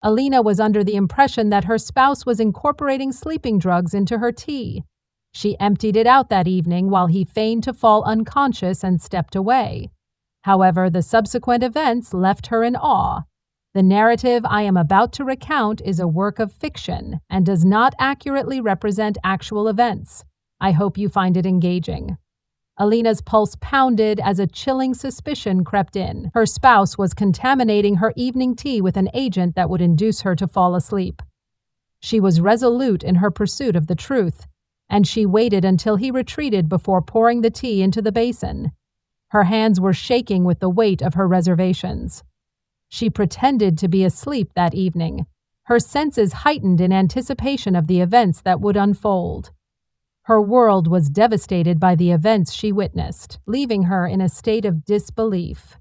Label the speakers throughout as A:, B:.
A: Alina was under the impression that her spouse was incorporating sleeping drugs into her tea. She emptied it out that evening while he feigned to fall unconscious and stepped away. However, the subsequent events left her in awe. The narrative I am about to recount is a work of fiction and does not accurately represent actual events. I hope you find it engaging. Alina's pulse pounded as a chilling suspicion crept in. Her spouse was contaminating her evening tea with an agent that would induce her to fall asleep. She was resolute in her pursuit of the truth, and she waited until he retreated before pouring the tea into the basin. Her hands were shaking with the weight of her reservations. She pretended to be asleep that evening, her senses heightened in anticipation of the events that would unfold. Her world was devastated by the events she witnessed, leaving her in a state of disbelief.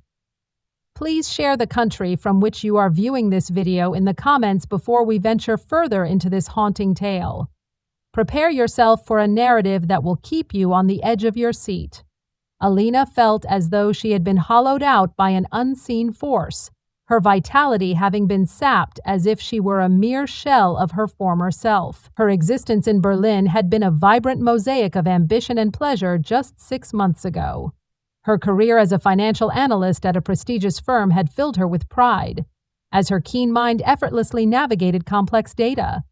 A: Please share the country from which you are viewing this video in the comments before we venture further into this haunting tale. Prepare yourself for a narrative that will keep you on the edge of your seat. Alina felt as though she had been hollowed out by an unseen force, her vitality having been sapped as if she were a mere shell of her former self. Her existence in Berlin had been a vibrant mosaic of ambition and pleasure just 6 months ago. Her career as a financial analyst at a prestigious firm had filled her with pride, as her keen mind effortlessly navigated complex data.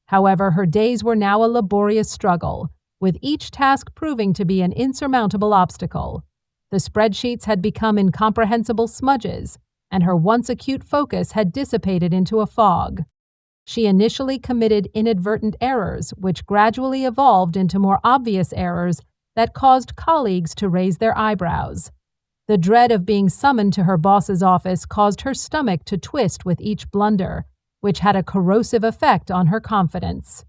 A: However, her days were now a laborious struggle, with each task proving to be an insurmountable obstacle. The spreadsheets had become incomprehensible smudges, and her once acute focus had dissipated into a fog. She initially committed inadvertent errors, which gradually evolved into more obvious errors that caused colleagues to raise their eyebrows. The dread of being summoned to her boss's office caused her stomach to twist with each blunder, which had a corrosive effect on her confidence.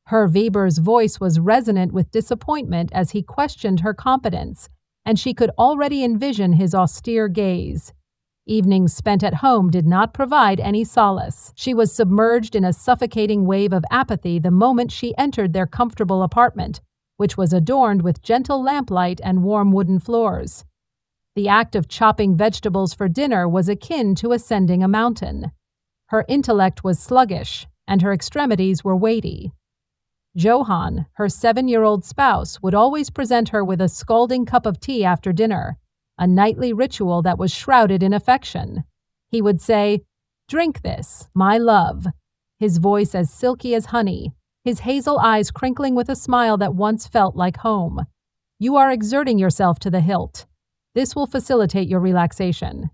A: Herr Weber's voice was resonant with disappointment as he questioned her competence, and she could already envision his austere gaze. Evenings spent at home did not provide any solace. She was submerged in a suffocating wave of apathy the moment she entered their comfortable apartment, which was adorned with gentle lamplight and warm wooden floors. The act of chopping vegetables for dinner was akin to ascending a mountain. Her intellect was sluggish, and her extremities were weighty. Johann, her 7-year-old spouse, would always present her with a scalding cup of tea after dinner, a nightly ritual that was shrouded in affection. He would say, "Drink this, my love," his voice as silky as honey, his hazel eyes crinkling with a smile that once felt like home. "You are exerting yourself to the hilt. This will facilitate your relaxation."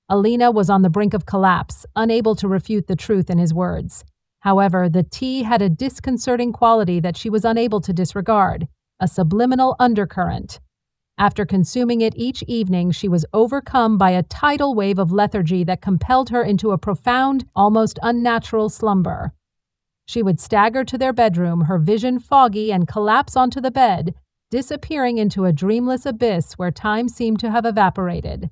A: Alina was on the brink of collapse, unable to refute the truth in his words. However, the tea had a disconcerting quality that she was unable to disregard, a subliminal undercurrent. After consuming it each evening, she was overcome by a tidal wave of lethargy that compelled her into a profound, almost unnatural slumber. She would stagger to their bedroom, her vision foggy, and collapse onto the bed, disappearing into a dreamless abyss where time seemed to have evaporated.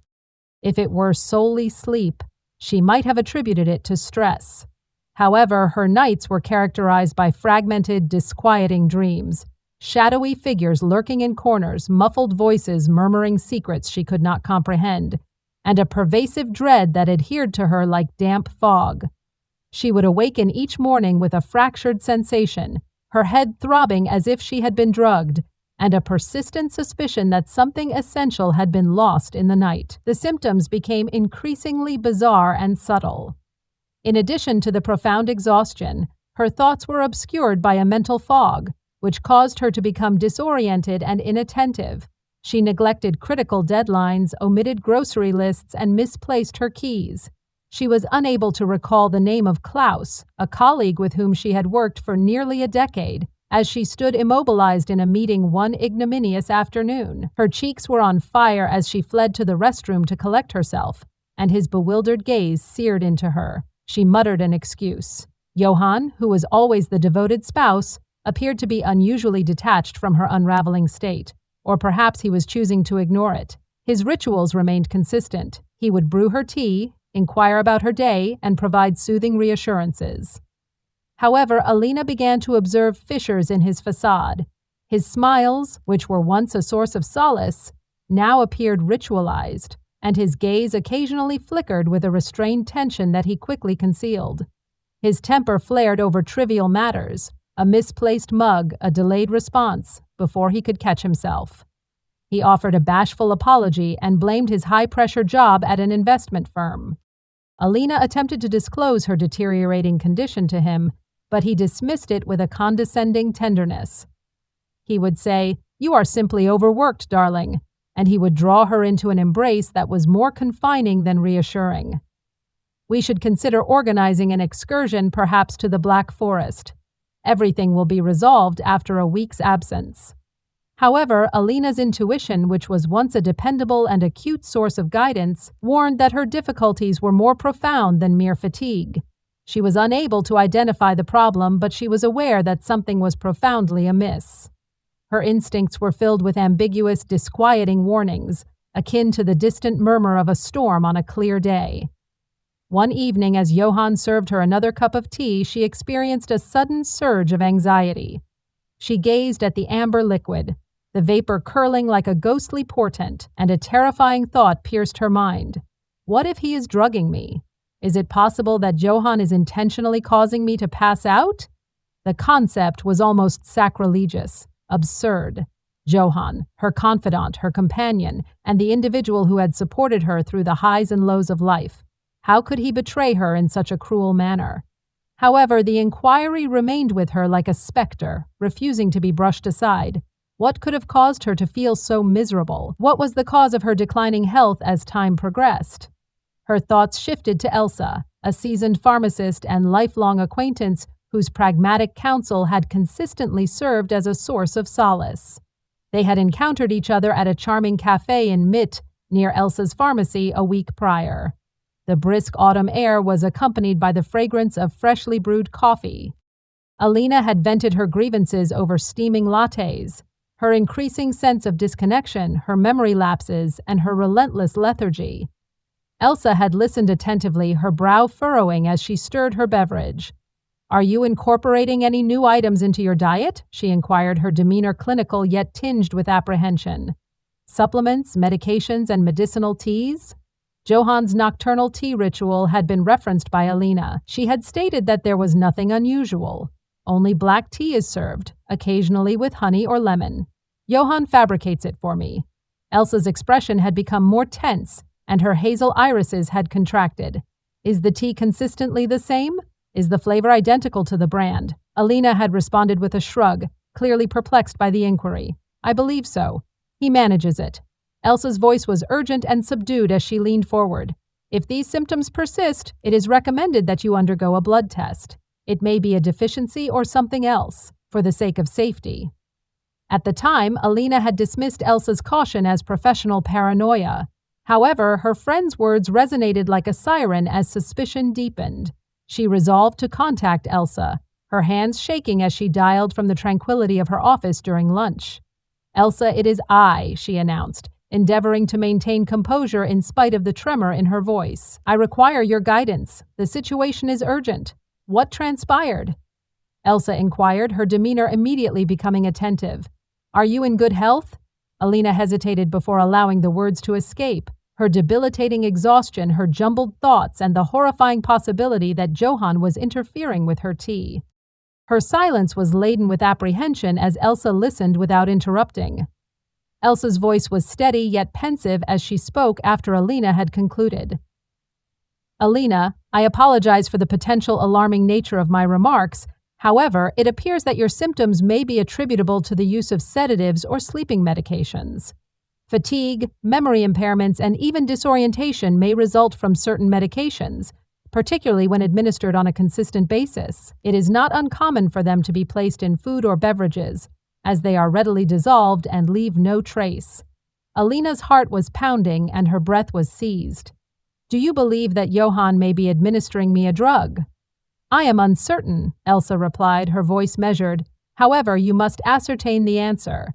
A: If it were solely sleep, she might have attributed it to stress. However, her nights were characterized by fragmented, disquieting dreams. Shadowy figures lurking in corners, muffled voices murmuring secrets she could not comprehend, and a pervasive dread that adhered to her like damp fog. She would awaken each morning with a fractured sensation, her head throbbing as if she had been drugged, and a persistent suspicion that something essential had been lost in the night. The symptoms became increasingly bizarre and subtle. In addition to the profound exhaustion, her thoughts were obscured by a mental fog, which caused her to become disoriented and inattentive. She neglected critical deadlines, omitted grocery lists, and misplaced her keys. She was unable to recall the name of Klaus, a colleague with whom she had worked for nearly a decade, as she stood immobilized in a meeting one ignominious afternoon. Her cheeks were on fire as she fled to the restroom to collect herself, and his bewildered gaze seared into her. She muttered an excuse. Johann, who was always the devoted spouse, appeared to be unusually detached from her unraveling state, or perhaps he was choosing to ignore it. His rituals remained consistent. He would brew her tea, inquire about her day, and provide soothing reassurances. However, Alina began to observe fissures in his facade. His smiles, which were once a source of solace, now appeared ritualized, and his gaze occasionally flickered with a restrained tension that he quickly concealed. His temper flared over trivial matters, a misplaced mug, a delayed response, before he could catch himself. He offered a bashful apology and blamed his high-pressure job at an investment firm. Alina attempted to disclose her deteriorating condition to him, but he dismissed it with a condescending tenderness. He would say, "You are simply overworked, darling," and he would draw her into an embrace that was more confining than reassuring. "We should consider organizing an excursion, perhaps to the Black Forest. Everything will be resolved after a week's absence." However, Alina's intuition, which was once a dependable and acute source of guidance, warned that her difficulties were more profound than mere fatigue. She was unable to identify the problem, but she was aware that something was profoundly amiss. Her instincts were filled with ambiguous, disquieting warnings, akin to the distant murmur of a storm on a clear day. One evening, as Johann served her another cup of tea, she experienced a sudden surge of anxiety. She gazed at the amber liquid, the vapor curling like a ghostly portent, and a terrifying thought pierced her mind. What if he is drugging me? Is it possible that Johann is intentionally causing me to pass out? The concept was almost sacrilegious, absurd. Johann, her confidant, her companion, and the individual who had supported her through the highs and lows of life. How could he betray her in such a cruel manner? However, the inquiry remained with her like a specter, refusing to be brushed aside. What could have caused her to feel so miserable? What was the cause of her declining health as time progressed? Her thoughts shifted to Elsa, a seasoned pharmacist and lifelong acquaintance whose pragmatic counsel had consistently served as a source of solace. They had encountered each other at a charming cafe in Mitte, near Elsa's pharmacy, a week prior. The brisk autumn air was accompanied by the fragrance of freshly brewed coffee. Alina had vented her grievances over steaming lattes, her increasing sense of disconnection, her memory lapses, and her relentless lethargy. Elsa had listened attentively, her brow furrowing as she stirred her beverage. "Are you incorporating any new items into your diet?" she inquired, her demeanor clinical yet tinged with apprehension. "Supplements, medications, and medicinal teas?" Johann's nocturnal tea ritual had been referenced by Alina. She had stated that there was nothing unusual. Only black tea is served, occasionally with honey or lemon. Johann fabricates it for me. Elsa's expression had become more tense, and her hazel irises had contracted. "Is the tea consistently the same? Is the flavor identical to the brand?" Alina had responded with a shrug, clearly perplexed by the inquiry. "I believe so. He manages it." Elsa's voice was urgent and subdued as she leaned forward. "If these symptoms persist, it is recommended that you undergo a blood test. It may be a deficiency or something else, for the sake of safety." At the time, Alina had dismissed Elsa's caution as professional paranoia. However, her friend's words resonated like a siren as suspicion deepened. She resolved to contact Elsa, her hands shaking as she dialed from the tranquility of her office during lunch. "Elsa, it is I," she announced, endeavoring to maintain composure in spite of the tremor in her voice. "I require your guidance. The situation is urgent. What transpired?" Elsa inquired, her demeanor immediately becoming attentive. "Are you in good health?" Alina hesitated before allowing the words to escape. Her debilitating exhaustion, her jumbled thoughts, and the horrifying possibility that Johann was interfering with her tea. Her silence was laden with apprehension as Elsa listened without interrupting. Elsa's voice was steady yet pensive as she spoke after Alina had concluded. "Alina, I apologize for the potential alarming nature of my remarks. However, it appears that your symptoms may be attributable to the use of sedatives or sleeping medications. Fatigue, memory impairments, and even disorientation may result from certain medications, particularly when administered on a consistent basis. It is not uncommon for them to be placed in food or beverages, as they are readily dissolved and leave no trace." Alina's heart was pounding and her breath was seized. "Do you believe that Johann may be administering me a drug?" "I am uncertain," Elsa replied, her voice measured. "However, you must ascertain the answer.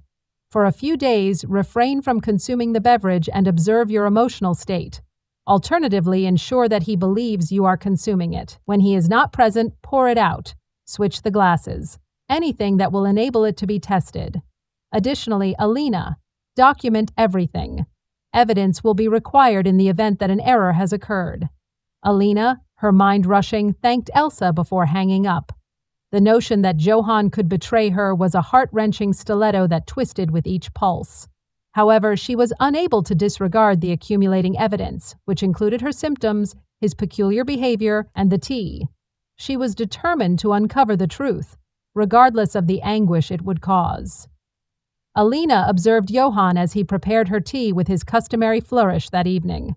A: For a few days, refrain from consuming the beverage and observe your emotional state. Alternatively, ensure that he believes you are consuming it. When he is not present, pour it out. Switch the glasses. Anything that will enable it to be tested. Additionally, Alina, document everything. Evidence will be required in the event that an error has occurred. Alina, Her mind rushing, thanked Elsa before hanging up. The notion that Johann could betray her was a heart-wrenching stiletto that twisted with each pulse. However, she was unable to disregard the accumulating evidence, which included her symptoms, his peculiar behavior, and the tea. She was determined to uncover the truth, regardless of the anguish it would cause. Alina observed Johann as he prepared her tea with his customary flourish that evening.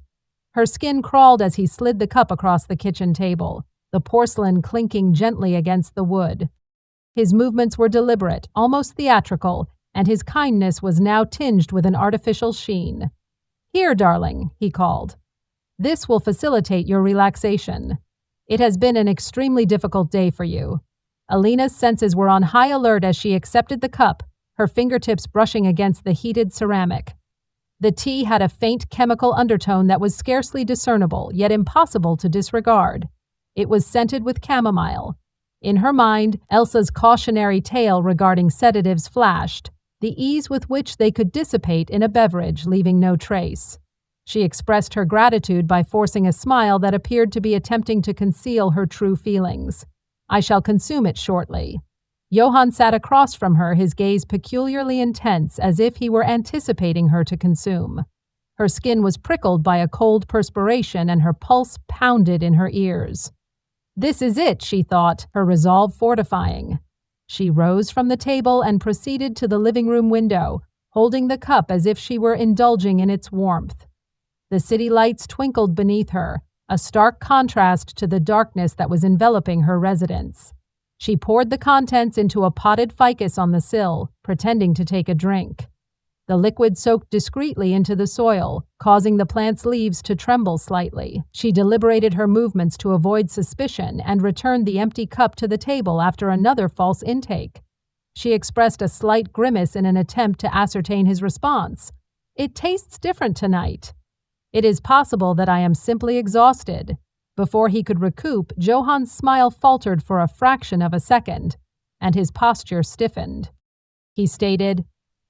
A: Her skin crawled as he slid the cup across the kitchen table, the porcelain clinking gently against the wood. His movements were deliberate, almost theatrical, and his kindness was now tinged with an artificial sheen. "Here, darling," he called. "This will facilitate your relaxation. It has been an extremely difficult day for you." Alina's senses were on high alert as she accepted the cup, her fingertips brushing against the heated ceramic. The tea had a faint chemical undertone that was scarcely discernible, yet impossible to disregard. It was scented with chamomile. In her mind, Elsa's cautionary tale regarding sedatives flashed, the ease with which they could dissipate in a beverage, leaving no trace. She expressed her gratitude by forcing a smile that appeared to be attempting to conceal her true feelings. "I shall consume it shortly." Johann sat across from her, his gaze peculiarly intense, as if he were anticipating her to consume. Her skin was prickled by a cold perspiration, and her pulse pounded in her ears. This is it, she thought, her resolve fortifying. She rose from the table and proceeded to the living room window, holding the cup as if she were indulging in its warmth. The city lights twinkled beneath her, a stark contrast to the darkness that was enveloping her residence. She poured the contents into a potted ficus on the sill, pretending to take a drink. The liquid soaked discreetly into the soil, causing the plant's leaves to tremble slightly. She deliberated her movements to avoid suspicion and returned the empty cup to the table after another false intake. She expressed a slight grimace in an attempt to ascertain his response. "It tastes different tonight." "It is possible that I am simply exhausted." Before he could recoup, Johann's smile faltered for a fraction of a second, and his posture stiffened. He stated,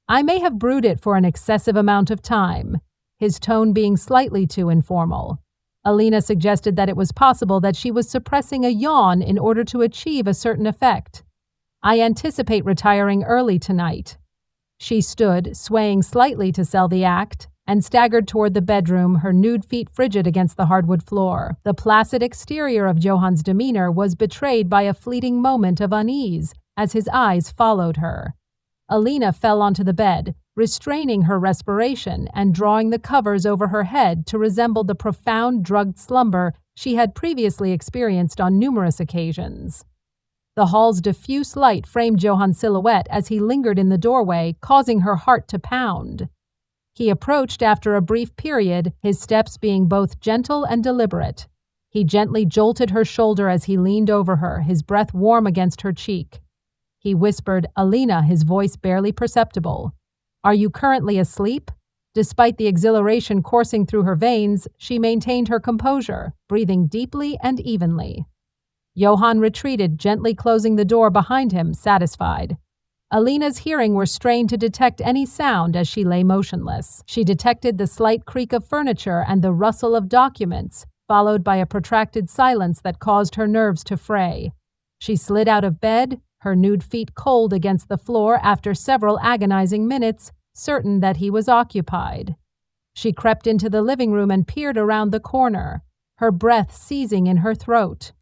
A: "I may have brewed it for an excessive amount of time," his tone being slightly too informal. Alina suggested that it was possible that she was suppressing a yawn in order to achieve a certain effect. "I anticipate retiring early tonight." She stood, swaying slightly to sell the act, and staggered toward the bedroom, her nude feet frigid against the hardwood floor. The placid exterior of Johann's demeanor was betrayed by a fleeting moment of unease as his eyes followed her. Alina fell onto the bed, restraining her respiration and drawing the covers over her head to resemble the profound drugged slumber she had previously experienced on numerous occasions. The hall's diffuse light framed Johann's silhouette as he lingered in the doorway, causing her heart to pound. He approached after a brief period, his steps being both gentle and deliberate. He gently jolted her shoulder as he leaned over her, his breath warm against her cheek. He whispered, "Alina," his voice barely perceptible. "Are you currently asleep?" Despite the exhilaration coursing through her veins, she maintained her composure, breathing deeply and evenly. Johann retreated, gently closing the door behind him, satisfied. Alina's hearing was strained to detect any sound as she lay motionless. She detected the slight creak of furniture and the rustle of documents, followed by a protracted silence that caused her nerves to fray. She slid out of bed, her nude feet cold against the floor after several agonizing minutes, certain that he was occupied. She crept into the living room and peered around the corner, her breath seizing in her throat.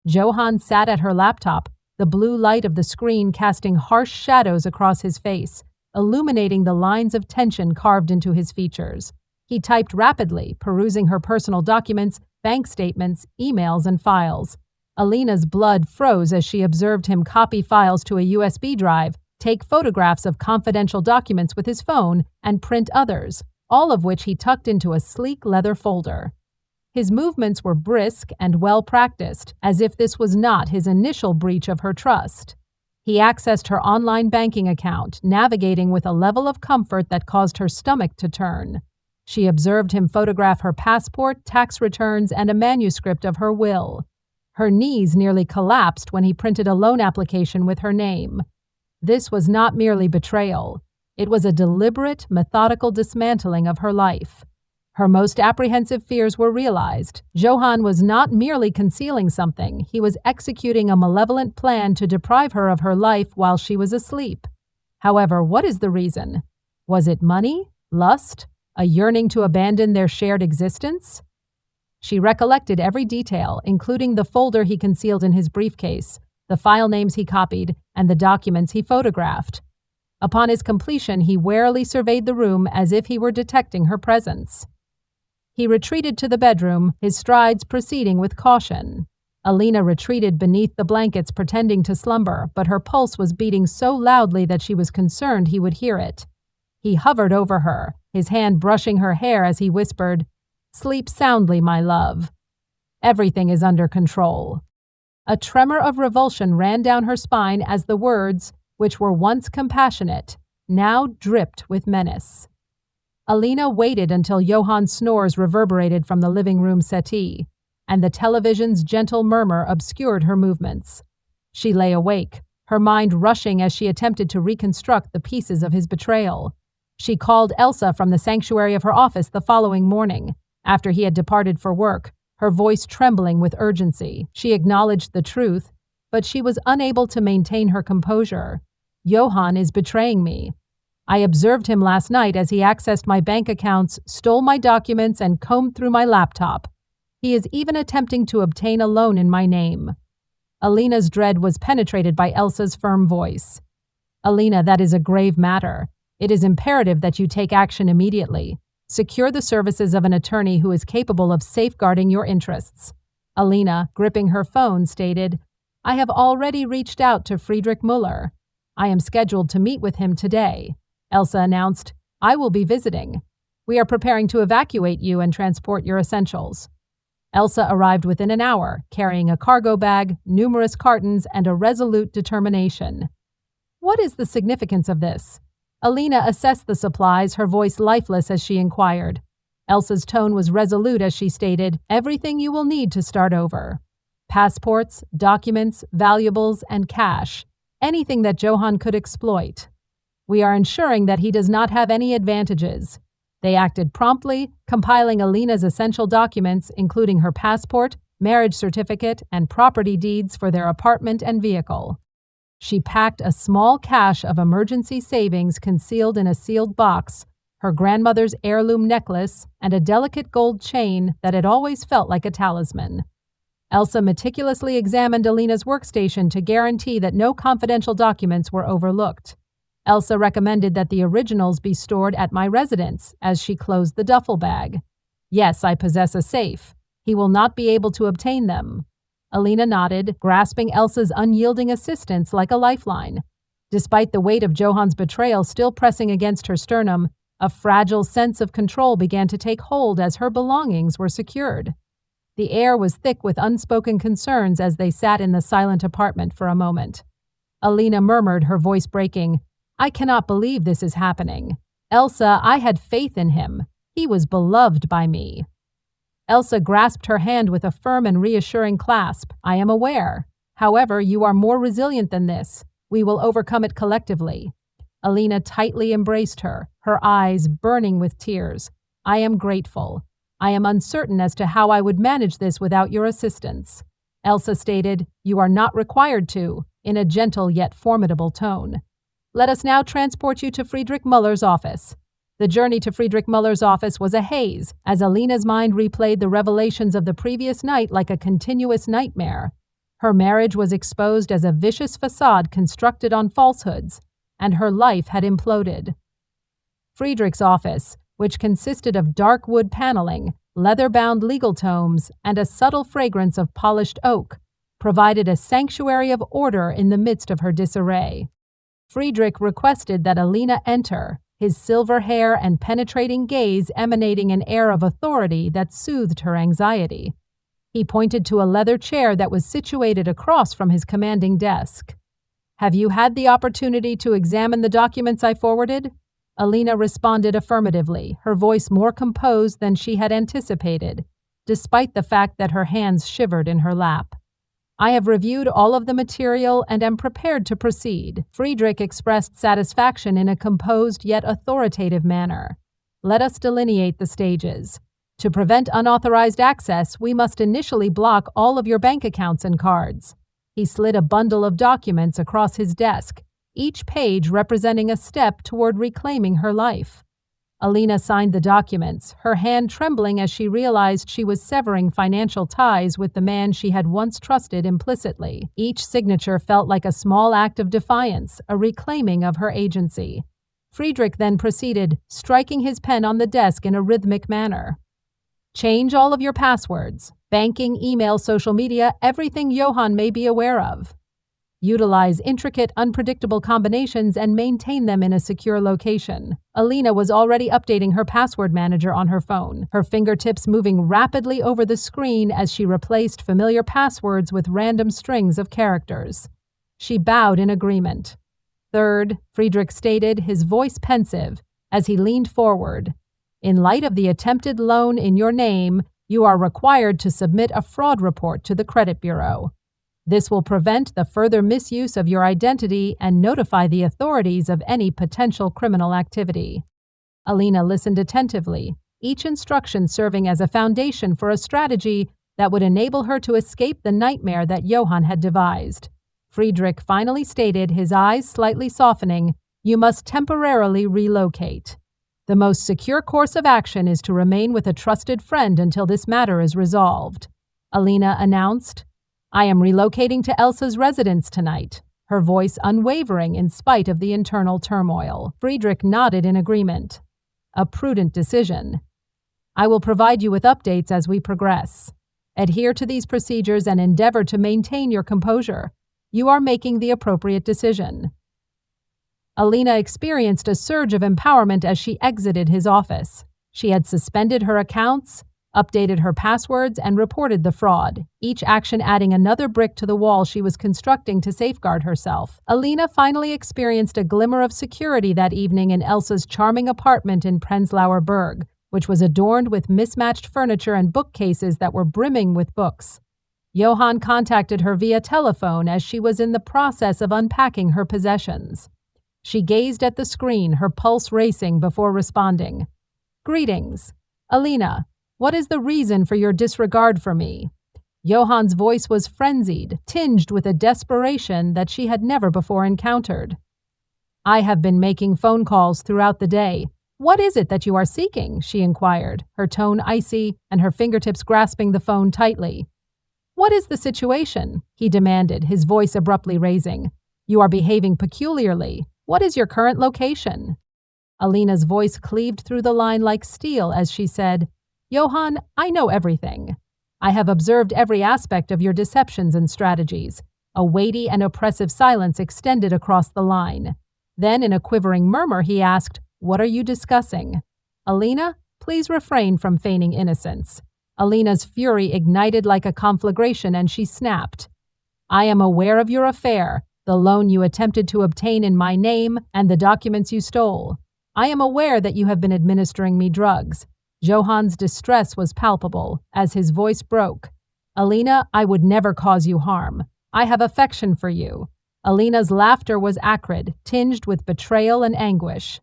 A: Johann sat at her laptop, the blue light of the screen casting harsh shadows across his face, illuminating the lines of tension carved into his features. He typed rapidly, perusing her personal documents, bank statements, emails, and files. Alina's blood froze as she observed him copy files to a USB drive, take photographs of confidential documents with his phone, and print others, all of which he tucked into a sleek leather folder. His movements were brisk and well-practiced, as if this was not his initial breach of her trust. He accessed her online banking account, navigating with a level of comfort that caused her stomach to turn. She observed him photograph her passport, tax returns, and a manuscript of her will. Her knees nearly collapsed when he printed a loan application with her name. This was not merely betrayal. It was a deliberate, methodical dismantling of her life. Her most apprehensive fears were realized. Johann was not merely concealing something, he was executing a malevolent plan to deprive her of her life while she was asleep. However, what is the reason? Was it money? Lust? A yearning to abandon their shared existence? She recollected every detail, including the folder he concealed in his briefcase, the file names he copied, and the documents he photographed. Upon his completion, he warily surveyed the room as if he were detecting her presence. He retreated to the bedroom, his strides proceeding with caution. Alina retreated beneath the blankets, pretending to slumber, but her pulse was beating so loudly that she was concerned he would hear it. He hovered over her, his hand brushing her hair as he whispered, "Sleep soundly, my love. Everything is under control." A tremor of revulsion ran down her spine as the words, which were once compassionate, now dripped with menace. Alina waited until Johann's snores reverberated from the living room settee, and the television's gentle murmur obscured her movements. She lay awake, her mind rushing as she attempted to reconstruct the pieces of his betrayal. She called Elsa from the sanctuary of her office the following morning, after he had departed for work, her voice trembling with urgency. She acknowledged the truth, but she was unable to maintain her composure. "Johann is betraying me. I observed him last night as he accessed my bank accounts, stole my documents, and combed through my laptop. He is even attempting to obtain a loan in my name." Alina's dread was penetrated by Elsa's firm voice. "Alina, that is a grave matter. It is imperative that you take action immediately. Secure the services of an attorney who is capable of safeguarding your interests." Alina, gripping her phone, stated, "I have already reached out to Friedrich Müller. I am scheduled to meet with him today." Elsa announced, "I will be visiting. We are preparing to evacuate you and transport your essentials." Elsa arrived within an hour, carrying a cargo bag, numerous cartons, and a resolute determination. "What is the significance of this?" Alina assessed the supplies, her voice lifeless as she inquired. Elsa's tone was resolute as she stated, "Everything you will need to start over. Passports, documents, valuables, and cash. Anything that Johann could exploit. We are ensuring that he does not have any advantages." They acted promptly, compiling Alina's essential documents, including her passport, marriage certificate, and property deeds for their apartment and vehicle. She packed a small cache of emergency savings concealed in a sealed box, her grandmother's heirloom necklace, and a delicate gold chain that had always felt like a talisman. Elsa meticulously examined Alina's workstation to guarantee that no confidential documents were overlooked. Elsa recommended that the originals be stored at my residence as she closed the duffel bag. "Yes, I possess a safe. He will not be able to obtain them." Alina nodded, grasping Elsa's unyielding assistance like a lifeline. Despite the weight of Johann's betrayal still pressing against her sternum, a fragile sense of control began to take hold as her belongings were secured. The air was thick with unspoken concerns as they sat in the silent apartment for a moment. Alina murmured, her voice breaking, "I cannot believe this is happening. Elsa, I had faith in him. He was beloved by me." Elsa grasped her hand with a firm and reassuring clasp. "I am aware. However, you are more resilient than this. We will overcome it collectively." Alina tightly embraced her, her eyes burning with tears. "I am grateful. I am uncertain as to how I would manage this without your assistance." Elsa stated, "You are not required to," in a gentle yet formidable tone. "Let us now transport you to Friedrich Müller's office." The journey to Friedrich Müller's office was a haze, as Alina's mind replayed the revelations of the previous night like a continuous nightmare. Her marriage was exposed as a vicious facade constructed on falsehoods, and her life had imploded. Friedrich's office, which consisted of dark wood paneling, leather-bound legal tomes, and a subtle fragrance of polished oak, provided a sanctuary of order in the midst of her disarray. Friedrich requested that Alina enter, his silver hair and penetrating gaze emanating an air of authority that soothed her anxiety. He pointed to a leather chair that was situated across from his commanding desk. "Have you had the opportunity to examine the documents I forwarded?" Alina responded affirmatively, her voice more composed than she had anticipated, despite the fact that her hands shivered in her lap. "I have reviewed all of the material and am prepared to proceed." Friedrich expressed satisfaction in a composed yet authoritative manner. "Let us delineate the stages. To prevent unauthorized access, we must initially block all of your bank accounts and cards. He slid a bundle of documents across his desk, each page representing a step toward reclaiming her life. Alina signed the documents, her hand trembling as she realized she was severing financial ties with the man she had once trusted implicitly. Each signature felt like a small act of defiance, a reclaiming of her agency. Friedrich then proceeded, striking his pen on the desk in a rhythmic manner. Change all of your passwords. Banking, email, social media, everything Johann may be aware of. Utilize intricate, unpredictable combinations and maintain them in a secure location. Alina was already updating her password manager on her phone, her fingertips moving rapidly over the screen as she replaced familiar passwords with random strings of characters. She bowed in agreement. Third, Friedrich stated, his voice pensive, as he leaned forward. In light of the attempted loan in your name, you are required to submit a fraud report to the credit bureau. This will prevent the further misuse of your identity and notify the authorities of any potential criminal activity. Alina listened attentively, each instruction serving as a foundation for a strategy that would enable her to escape the nightmare that Johann had devised. Friedrich finally stated, his eyes slightly softening, "You must temporarily relocate. The most secure course of action is to remain with a trusted friend until this matter is resolved." Alina announced, "I am relocating to Elsa's residence tonight," her voice unwavering in spite of the internal turmoil. Friedrich nodded in agreement. "A prudent decision. I will provide you with updates as we progress. Adhere to these procedures and endeavor to maintain your composure. You are making the appropriate decision." Alina experienced a surge of empowerment as she exited his office. She had suspended her accounts, updated her passwords, and reported the fraud, each action adding another brick to the wall she was constructing to safeguard herself. Alina finally experienced a glimmer of security that evening in Elsa's charming apartment in Prenzlauer Berg, which was adorned with mismatched furniture and bookcases that were brimming with books. Johann contacted her via telephone as she was in the process of unpacking her possessions. She gazed at the screen, her pulse racing before responding. "Greetings. Alina, what is the reason for your disregard for me?" Johann's voice was frenzied, tinged with a desperation that she had never before encountered. "I have been making phone calls throughout the day. What is it that you are seeking?" she inquired, her tone icy and her fingertips grasping the phone tightly. "What is the situation?" he demanded, his voice abruptly raising. "You are behaving peculiarly. What is your current location?" Alina's voice cleaved through the line like steel as she said, "Johann, I know everything. I have observed every aspect of your deceptions and strategies." A weighty and oppressive silence extended across the line. Then, in a quivering murmur, he asked, "What are you discussing?" "Alina, please refrain from feigning innocence." Alina's fury ignited like a conflagration and she snapped. "I am aware of your affair, the loan you attempted to obtain in my name, and the documents you stole. I am aware that you have been administering me drugs." Johann's distress was palpable as his voice broke. "Alina, I would never cause you harm. I have affection for you." Alina's laughter was acrid, tinged with betrayal and anguish.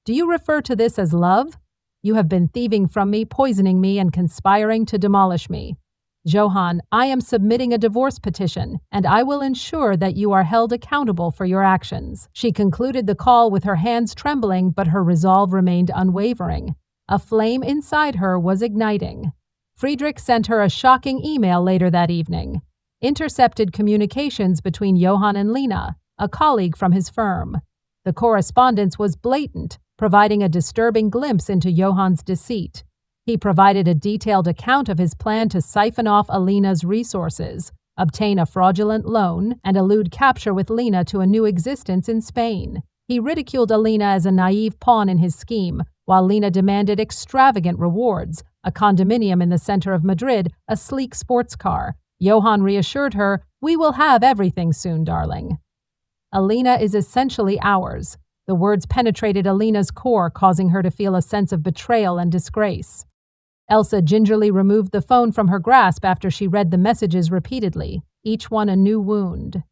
A: "Do you refer to this as love? You have been thieving from me, poisoning me, and conspiring to demolish me. Johann, I am submitting a divorce petition, and I will ensure that you are held accountable for your actions." She concluded the call with her hands trembling, but her resolve remained unwavering. A flame inside her was igniting. Friedrich sent her a shocking email later that evening. Intercepted communications between Johann and Lena, a colleague from his firm. The correspondence was blatant, providing a disturbing glimpse into Johann's deceit. He provided a detailed account of his plan to siphon off Alina's resources, obtain a fraudulent loan, and elude capture with Lena to a new existence in Spain. He ridiculed Alina as a naive pawn in his scheme, while Lena demanded extravagant rewards, a condominium in the center of Madrid, a sleek sports car. Johann reassured her, "We will have everything soon, darling." "Alina is essentially ours." The words penetrated Alina's core, causing her to feel a sense of betrayal and disgrace. Elsa gingerly removed the phone from her grasp after she read the messages repeatedly, each one a new wound.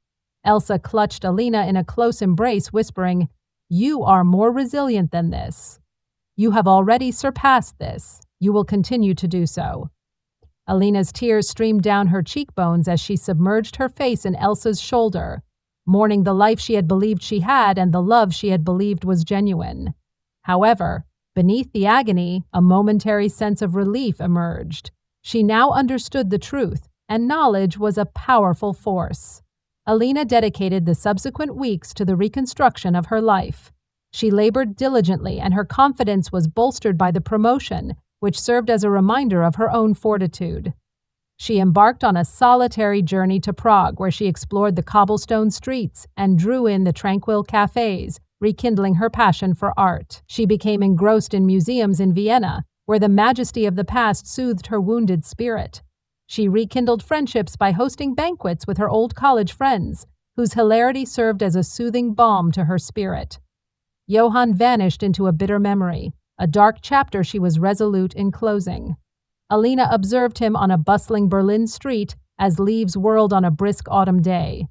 A: Elsa clutched Alina in a close embrace, whispering, "You are more resilient than this. You have already surpassed this." You will continue to do so." Alina's tears streamed down her cheekbones as she submerged her face in Elsa's shoulder, mourning the life she had believed she had and the love she had believed was genuine. However, beneath the agony, a momentary sense of relief emerged. She now understood the truth, and knowledge was a powerful force. Alina dedicated the subsequent weeks to the reconstruction of her life. She labored diligently, and her confidence was bolstered by the promotion, which served as a reminder of her own fortitude. She embarked on a solitary journey to Prague, where she explored the cobblestone streets and drew in the tranquil cafes, rekindling her passion for art. She became engrossed in museums in Vienna, where the majesty of the past soothed her wounded spirit. She rekindled friendships by hosting banquets with her old college friends, whose hilarity served as a soothing balm to her spirit. Johann vanished into a bitter memory, a dark chapter she was resolute in closing. Alina observed him on a bustling Berlin street as leaves whirled on a brisk autumn day.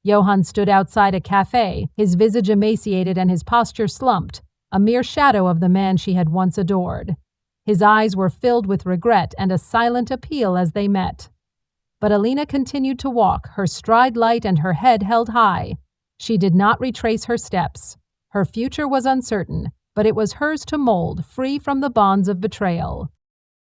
A: Johann stood outside a cafe, his visage emaciated and his posture slumped, a mere shadow of the man she had once adored. His eyes were filled with regret and a silent appeal as they met. But Alina continued to walk, her stride light and her head held high. She did not retrace her steps. Her future was uncertain, but it was hers to mold, free from the bonds of betrayal.